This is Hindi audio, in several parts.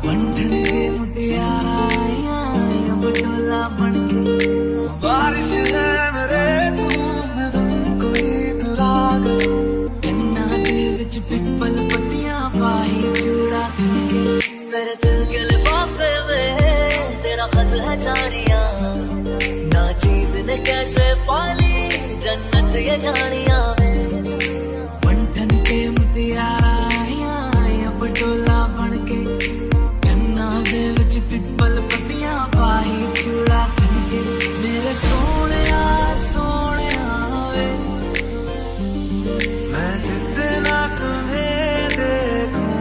बंधन के मुटियारा आया अब टोला बनके। बारिश है मेरे धूम कोई तू राग कन्ना दे विच पिपल पत्तियां पाही चूड़ा के। मेरे दिल के लिफाफे में तेरा खत है जानिया, ना चीज ने कैसे पाली जन्नत ये जानिया में। बंधन के मुटियारा आया अब टोला बनके, कन्ना दे विच पिपल पत्तियां पाही चूड़ा के। मेरे सोनिया सोनिया वे मैं जितना तुम्हें देखूं,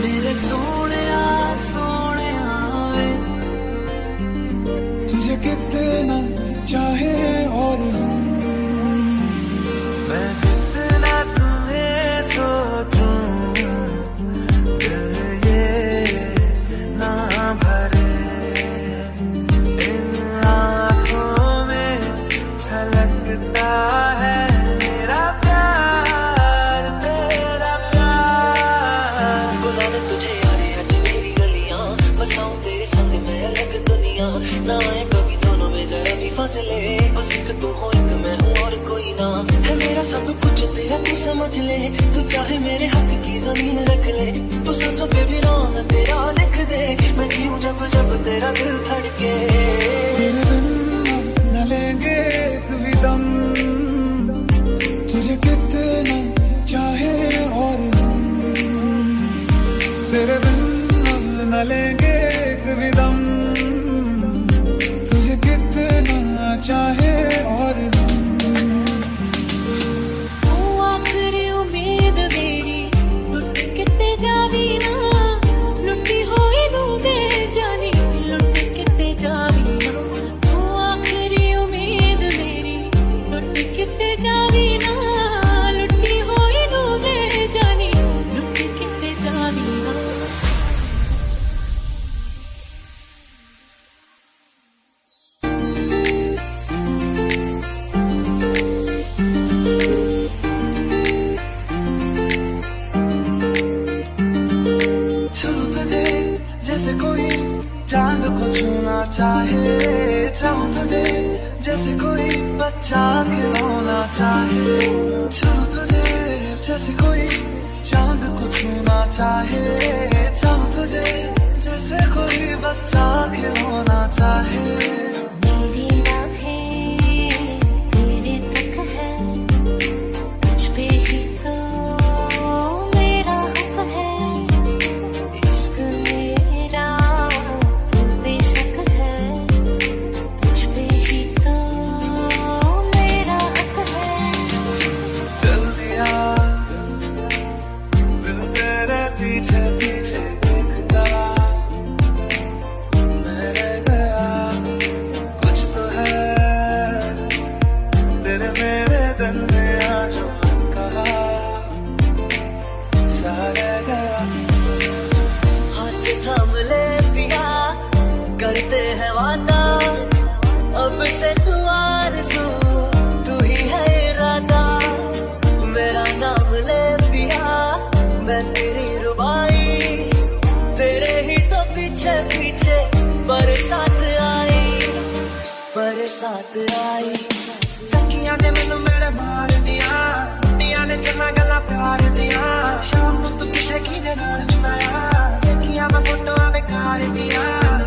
मेरे सोनिया सोनिया वे तुझे कितना चाहे और मैं जितना तुम्हें सोचूं दिल ये ना भरे। इन आँखों में झलकता है मेरा प्यार तेरा प्यार। बुलाने तुझे यारे आज मेरी गलियां, बसाऊं तेरे संग मैं अलग दुनिया। ना आए कभी दोनों में जरा भी फासले, बस एक तू हो एक मैं हूँ और कोई ना है। मेरा सब कुछ तेरा तू समझ ले, तू चाहे मेरे हक की जमीन रख ले। तू सांसों पे भी नाम तेरा लिख दे, मैं जीऊं जब जब तेरा दिल धड़के। तेरे बिन न लेंगे एक भी दम, तुझे कितना चाहे और हम। तेरे बिन न लेंगे एक भी दम, तुझे कितना चाहे और हम। आखिरी उम्मीद मेरी लुट किते जावी ना, लुटी होई नू दे जानी लुट किते जावी ना। आखिरी उम्मीद मेरी लुट किते जावी ना, लुटी होई नू दे जानी लुट किते जावी ना। जैसे कोई चांद को छूना चाहे, चाहूं तुझे जैसे कोई बच्चा खिलौना चाहे। चाहूं तुझे जैसे कोई चांद को छूना चाहे, चाहूं तुझे जैसे कोई बच्चा खिलौना चाहे। मेरी राहें तेरे तक है, तुझ पे ही तो मेरा हक है। इश्क मेरा तू बेशक है, तुझ पे ही तो मेरा हक है। जल्दी आ दिल तेरे पीछे पीछे देखता मैं रह गया। कुछ तो है तेरे मेरे दिल में आज कहा सा रह गया। हाथ थाम ले पिया करते हैं वादा, अब से तू आरज़ू तू ही है इरादा। मेरा नाम ले पिया मैं तेरी रुबाई, तेरे ही तो पीछे पीछे बरसात आई बरसात आई। सखियां ने मैनू मेरे मार दिया, कुटियां ने चना गला प्यार दिया। शाम को तू किथे किदे नाल बनाया, देखिया मैं फोटोआं बेकार दिया।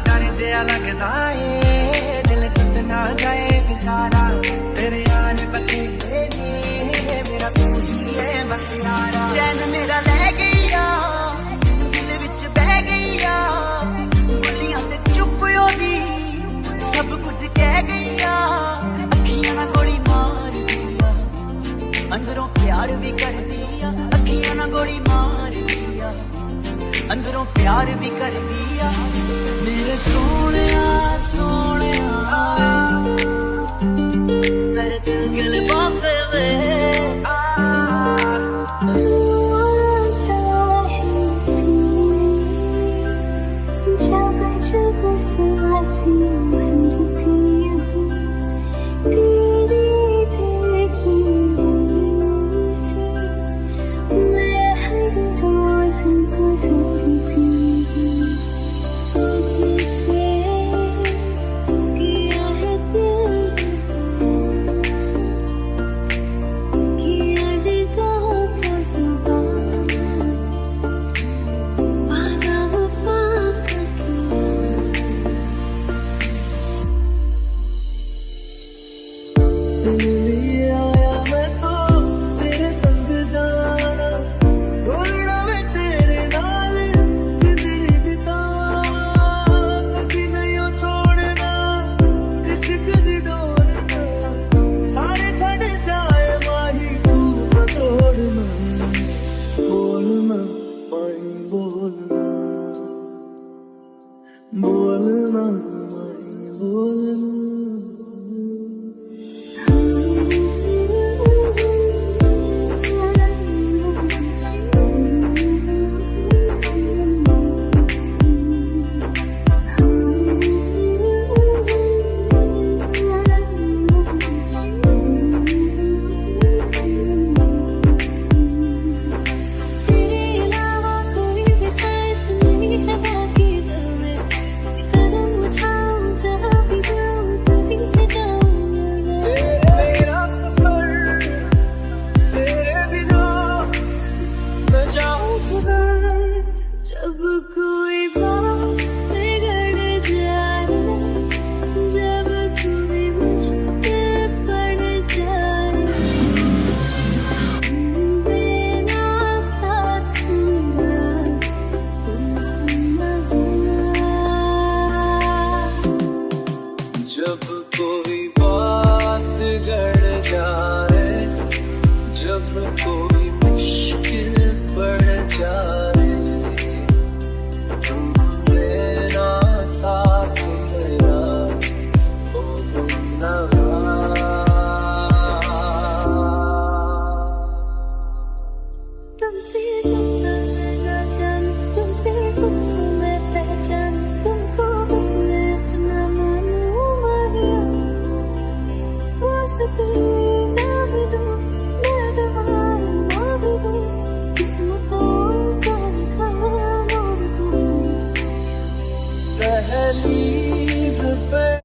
डर जिहा लगदा ए दिल टूट ना जाए बेचारा, तेरे यार बतेरे ने मेरा तू ही है बस यारा। चैन मेरा ले गईया दिल विच बह गईया, बोलियां ते चुप होदी सब कुछ कह गईया। अखियां ना गोली मार दिया, अंदरों प्यार भी कर दिया। अखियां ना गोली मार दिया, अंदरों प्यार भी कर दिया। मेरे सोनिया सोनिया मेरे दिल के लिफाफे में जब जब सांसें भरती हूँ तेरे दिल की गलियों से, मैं हर रोज गुजरती बोलना, बोलना माही बोलना। जब कोई बात बिगड़ जाए, जब कोई मुश्किल पड़ जाए, देना साथ मेरा जब कोई बात बिगड़ जाए, जब कोई मुश्किल पड़ जाए, साथ मेरा हो तुम तुमसे सुनता मैं ना जान, तुमसे खुद को मैं पहचान, तुमको बस मैं अपना मानूं माहिया, बस तुम